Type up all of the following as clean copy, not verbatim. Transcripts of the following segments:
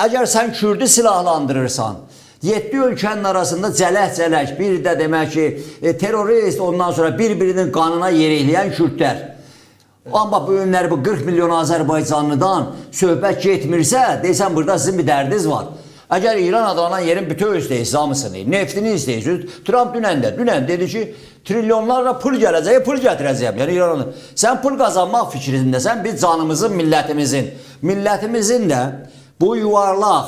əgər sən Kürdü silahlandırırsan, 7 ölkənin arasında cələk-cələk, bir də demək ki, terörist, ondan sonra bir-birinin qanına yerikləyən Kürdlər. Amma bu günləri bu 40 milyon Azərbaycanlıdan söhbət getmirsə, deysən burada sizin bir dərdiniz var. Əgər İran adlanan yerin bütün istəyirsiniz, hamısını, neftini istəyirsiniz, Trump dünən dedi ki, trilyonlarla pul gələcək, pul gətirəcəyəm. Yəni İran'ın. Sən pul qazanmaq fikrindəsən, biz canımızın, millətimizin də bu yuvarlaq,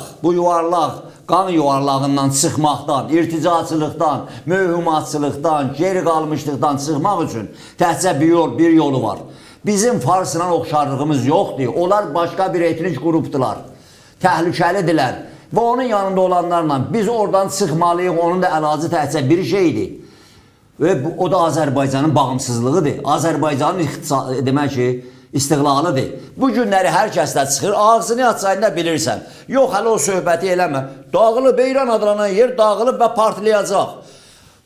qan yuvarlağından çıxmaqdan, irticaçılıqdan, mövhumatçılıqdan, geri qalmışlıqdan çıxmaq üçün təhcə bir yolu var. Bizim Farsla oxşarlığımız yoxdur. Onlar başqa bir etnik qrupdular. Təhlükəlidirlər. Və onun yanında olanlarla biz oradan çıxmalıyıq. Onun da əlacı təhcə bir şeydir. Və o da Azərbaycanın bağımsızlığıdır. Azərbaycanın demək ki, istiqlalıdır. Bu günləri hər kəsdə çıxır, ağzını açsayında bilirsən. Yox, hələ o söhbəti eləmə. Dağılıb, İran adlanan yer dağılıb və partlayacaq.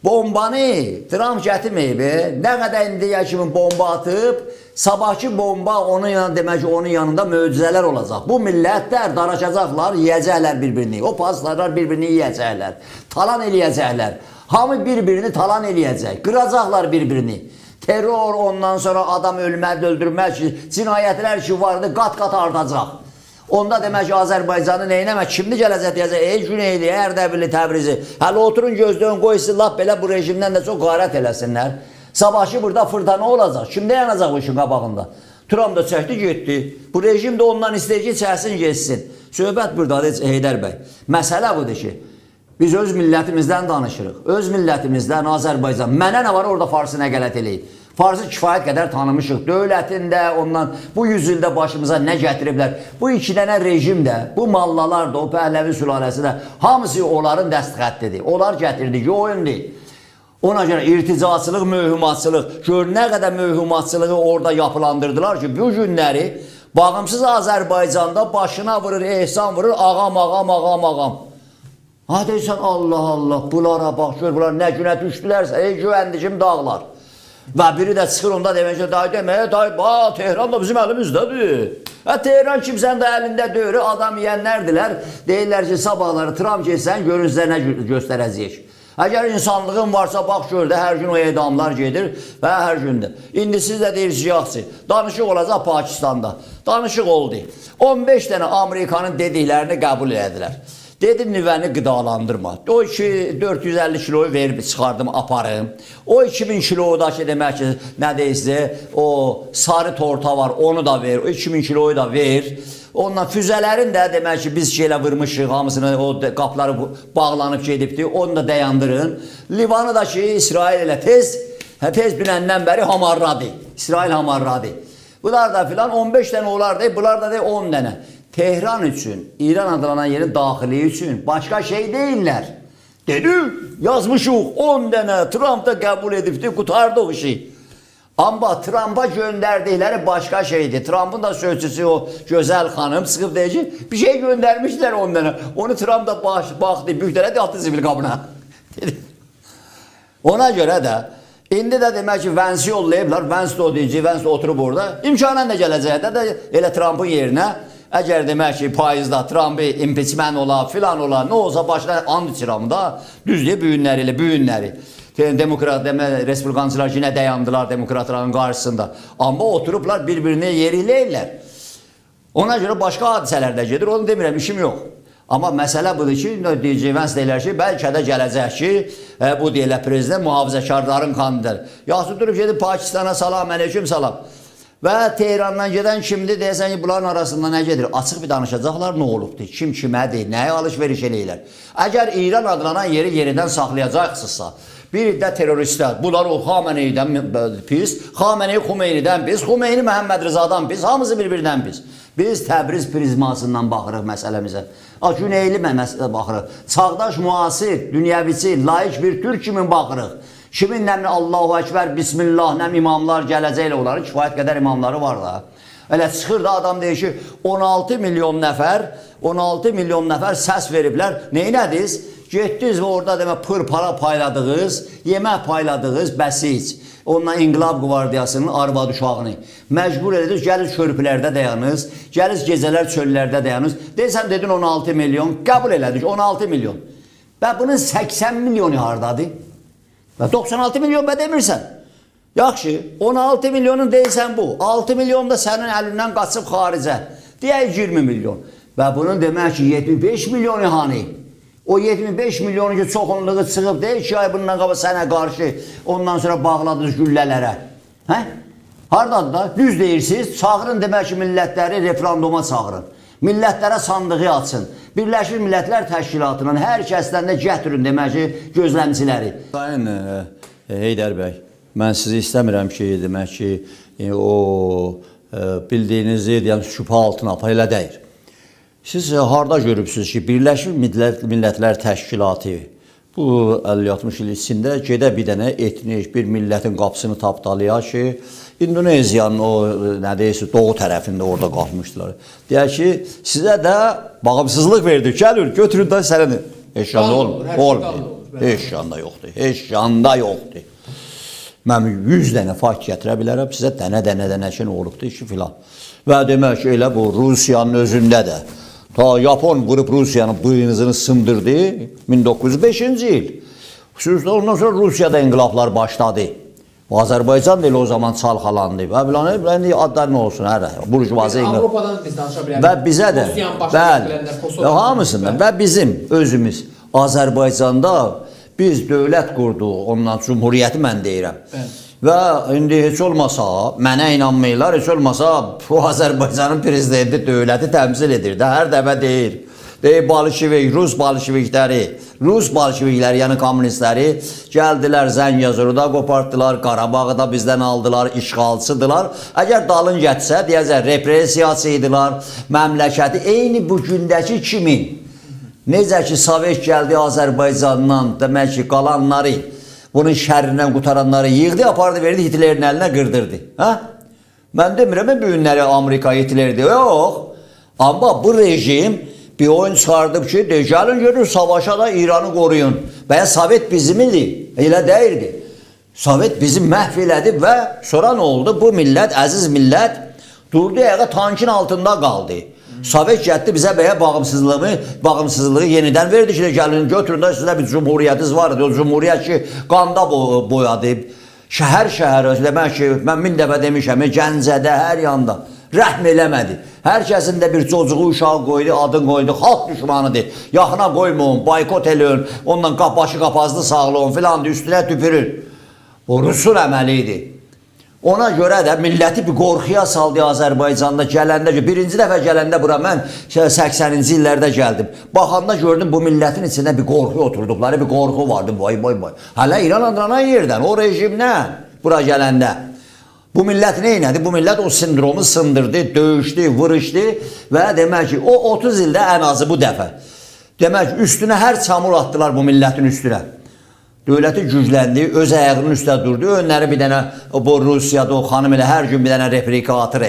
Bombanı Trump gətirməyib, nə qədər indiyə kimi bomba atıb, sabahki bomba onun yanında, demək ki, onun yanında möcüzələr olacaq. Bu millətlər daraşacaqlar, yiyəcəklər bir-birini. O paslarlar bir-birini yiyəcəklər, talan eləyəcəklər. Hamı bir-birini talan eləyəcək, qıracaqlar bir-birini. Terror, ondan sonra adam ölmək, öldürmək, cinayətlər ki vardı, qat-qat artacaq. Onda demək ki, Azərbaycanı neynəmək, kimli gələcək deyəcək, Güneyli, Ərdəbili, Təbrizi. Hələ oturun gözləyin, qoysun, lap belə bu rejimdən də çox qarət eləsinlər. Sabahki burada fırtına olacaq, kimdə yanacaq bu işin qabağında? Trump da çəkdi, getdi. Bu rejim də ondan istəyir ki, çəksin, geçsin. Söhbət buradadır, Heydər bəy. Məsələ budur ki, biz öz millətimizdən danışırıq. Öz millətimizdən Azərbaycan. Mənə nə var orada Farsı nə qələt eləyib? Farsı kifayət qədər tanımışıq. Dövlətində, ondan bu yüzildə başımıza nə gətiriblər? Bu iki dənə rejim də, bu mallalar da, o Pəhləvi sülaləsi də, hamısı onların dəstxətlidir. Onlar gətirdi ki, oyundur. Ona görə irticaçılıq, mövhumatçılıq, gör nə qədər mövhumatçılığı orada yapılandırdılar ki, bu günləri bağımsız Azərbaycanda başına vurur, ehsan vurur, ağam. Ha deyirsən, Allah, bunlara bax, gör, bunlar nə günə düşdülərsə, güvəndicim dağlar. Və biri də çıxır onda demək ki, dayı, Tehran da bizim əlimizdədir. Tehran kimsən də əlində döyürü, adam yiyənlərdilər. Deyirlər ki, sabahları Trump geçsən, görün sizə nə göstərəcəyik. Əgər insanlığın varsa, bax gör də, hər gün o edamlar gedir və hər gündə. İndi siz də deyirsiniz, danışıq olacaq Pakistanda. Danışıq oldu. 15 dənə Amerikanın dediklərini qəbul edilər. Dedim, nüvəni qidalandırma. O 450 kiloyu verib çıxardım, aparım. O 2000 kiloyu da ki, demək ki, nə deyirsə, o sarı torta var, onu da ver. O 2000 kiloyu da ver. Ondan füzələrin də demək ki, biz şeylə vırmışıq, hamısını, o qapları bağlanıb gedibdi, onu da dayandırın. Livanı da ki, İsrail elə tez binəndən bəri hamarladı. İsrail hamarladı. Bunlar da filan 15 dənə olardı, bunlar da 10 dənə. Tehran üçün, İran adlanan yerin daxili üçün başqa şey deyirlər. Dedi, yazmışıq 10 dənə, Trump da qəbul edibdi, qutardı o işi. Amma Trump'a göndərdikləri başqa şeydir. Trump'ın da sözcüsü o gözəl xanım çıxıb deyir ki, bir şey göndərmişlər 10 dənə. Onu Trump da baxdı, büktələdi, atdı zibil qabına. Ona görə də, indi də demək ki, Vance yollayıblar, Vance da o deyici, Vance da oturub orada. İmkanən də gələcəkdə də elə Trump'ın yerinə, əgər demək ki, paizdə Trump'ı impeachment ola, filan ola, nə olsa başına and içirəm da, düzdür, büyünləri. Demokrat, respublikancılar yine dayandılar demokratların qarşısında. Amma oturublar bir-birini yerikləyirlər. Ona görə başqa hadisələr də gedir, onu demirəm, işim yox. Amma məsələ budur ki, deyəcək deyilər ki, bəlkə də gələcək ki, bu deyilər prezident mühafizəkarların kanıdır. Yaxşı durub gedib Pakistana salam, aleyküm salam. Və Tehrandan gedən kimdir, deyəsən ki, bunların arasında nə gedir? Açıq bir danışacaqlar, nə olubdur? Kim kimədir, nəyə alış-veriş eləyirlər? Əgər İran adlanan yeri yeridən saxlayacaqsınızsa, bir də teröristlər, bunlar o Xameneydən pis, Xameney Xumeynidən pis, Xumeyni Məhəmməd Rızadan pis, hamısı bir-birindən pis. Biz Təbriz prizmasından baxırıq məsələmizə. Güneyli baxırıq. Çağdaş, müasir, dünyəvici, laik bir Türk kimin baxırıq. Kimin nəmin Allahu Ekber, Bismillah, nəm imamlar gələcəklə onların kifayət qədər imamları var da. Elə çıxır da adam deyir ki, 16 milyon nəfər səs veriblər. Neynədiniz? Getdiniz və orada demə pır para payladığınız, yemək payladığınız bəsiz. ondan İnqilab Qvardiyasının arvad uşağını məcbur ediniz, gəlir körpülərdə dayanınız, gəlir gecələr çöllərdə dayanınız. Desəm dedin 16 milyon, qəbul elədik 16 milyon. Və bunun 80 milyonu hardadır? Və 96 milyon bə demirsən. Yaxşı, 16 milyonun deyilsən bu. 6 milyon da sənin əlindən qaçıb xaricə. Deyək 20 milyon. Və bunun demək ki 75 milyonu hani? O 75 milyonu ki çoxunluğu çıxıb deyil ki ay bundan qabaq sənə qarşı ondan sonra bağladınız güllələrə. Hə? Hardadır da? Düz deyirsiniz. Çağırın demək ki millətləri referenduma çağırın. Millətlərə sandığı açsın. Birləşmiş Millətlər Təşkilatının hər kəsdən də gətirin demək ki gözləmçiləri. Sayın Heydər bəy, mən sizi istəmirəm ki demək ki o bildiyinizi deyən şübhə altına apar, elə deyir. Siz harda görübsünüz ki Birləşmiş Millətlər Təşkilatı bu 50-60 il içində gedə bir dənə etnik bir millətin qapısını tapdalaya ki İndoneziyanın o nə deyirsə doğu tərəfində orada qalmışdılar. Deyək ki sizə də bağımsızlıq verdik. Gəlir götürün də sənə. Heç yanda olmur. Heç yanda yoxdur. Heç yanda yoxdur. Mən 100 dənə fakt gətirə bilərəm sizə dənə ki olubdu ki filan. Və demək ki elə bu Rusiyanın özündə də ta Yapon qrup Rusiyanın bıyığını sındırdı 1905-ci il. Xüsusən ondan sonra Rusiyada inqilablar başladı. Azərbaycan da elə o zaman çalxalandı. Və biləndə adlar nə olsun, burjuvazi inqilab. Avropadan biz danışa bilərik. Və bizə də, bəli, hamısından və bizim özümüz Azərbaycanda biz dövlət qurduq, ondan cumhuriyyəti mən deyirəm. Və indi heç olmasa, mənə inanmayırlar, heç olmasa bu Azərbaycanın prezidenti dövləti təmsil edir də, hər dəfə deyir. Deyir, Bolşevik, Rus Bolşevikləri, yəni kommunistləri gəldilər Zəngəzurda qopartdılar, Qarabağı da bizdən aldılar, işğalçıdılar. Əgər dalın getsə, deyəcək, repressiyası idilar, məmləkəti eyni bu gündəki kimi. Necə ki, Sovet gəldi Azərbaycandan, demək ki, qalanları, bunun şərrindən qutaranları yığdı, apardı, verdi, Hitlerin əlinə qırdırdı. Mən demirəm, bu günləri Amerika Hitlerdi, yox. Amma bu rejim bir oyun çıxardıb ki, gəlin görür, savaşa da İranı qoruyun. Və ya Sovet bizim idi, elə deyirdi. Sovet bizi məhv elədi və sonra nə oldu? Bu millət, əziz millət, durdu ayağa tankın altında qaldı. Sovet gəldi bizə bəyə bağımsızlığı yenidən verdi ki, gəlin götürün də sizə bir cumhuriyyətiniz vardı. O cumhuriyyət ki, qanda boyadı. Şəhər, demək ki, mən 1000 dəfə demişəm, Gəncədə, hər yanda. Rəhm eləmədi. Hər kəsin də bir çocuğu uşağı qoydu, adın qoydu, xalq düşmanıdır. Yaxına qoymayın, boykot eləyin, ondan başı qapazlı sağlayın filan, üstünə tüpürün. O Rusun əməli idi. Ona görə də milləti bir qorxuya saldı Azərbaycanda gələndə. Birinci dəfə gələndə bura mən 80-ci illərdə gəldim. Baxanda gördüm bu millətin içində bir qorxu oturduqları bir qorxu vardı. Vay. Hələ İran adılanan yerdən, o rejimdən bura gələndə. Bu millət nə elədi? Bu millət o sindromu sındırdı, döyüşdü, vuruşdu və demək ki, o 30 ildə ən azı bu dəfə. Demək ki, üstünə hər çamur atdılar bu millətin üstünə. Dövləti gücləndi, öz ayağının üstə durdu. Önləri bir dənə, bu Rusiyada o xanım elə hər gün bir dənə replika atır.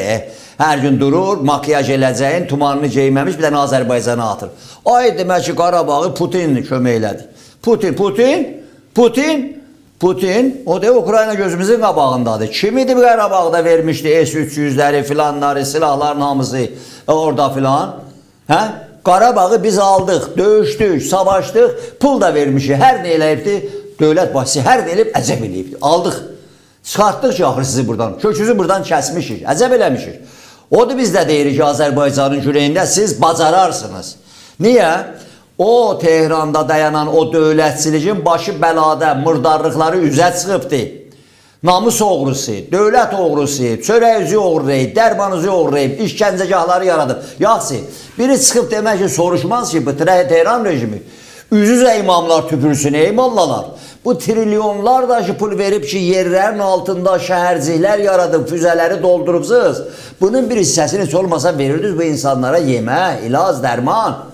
Hər gün durur, makyaj eləcəyin, tumanını geyməmiş bir dənə Azərbaycana atır. Ay demək ki, Qarabağı Putin kömək elədi. Putin, o da Ukrayna gözümüzün qabağındadır. Kim idi bu Qarabağda vermişdi S-300'ləri filanları, silahların hamısı orada filan? Qarabağı biz aldıq, döyüşdük, savaşdıq, pul da vermişik. Hər nə eləyibdi? Dövlət başçısı hər nə eləyib, əcəb eləyibdi. Aldıq. Çıxartdıq ki, axır sizi buradan. Kökünüzü buradan kəsmişik, əcəb eləmişik. O da biz də deyirik ki, Azərbaycanın kürəyində siz bacararsınız. Niyə? O Tehranda dayanan o dövlətçiliyin başı bəlada, mırdarlıqları üzə çıxıbdı. Namus oğrusu, dövlət oğrusu, çörəyizi oğurlayıb, dərmanızı oğurlayıb, işgəncəgahları yaradıb. Yaxşı, biri çıxıb demək ki, soruşmaz ki, bu Tehran rejimi. Üzüzə imamlar tüpürsün, ey mollalar. Bu trilyonlar da ki, pul verib ki, yerlərin altında şəhərciklər yaradıb, füzələri doldurubsuz. Bunun bir hissəsini heç olmasa verirdiniz bu insanlara yemək, ilaz, dərman.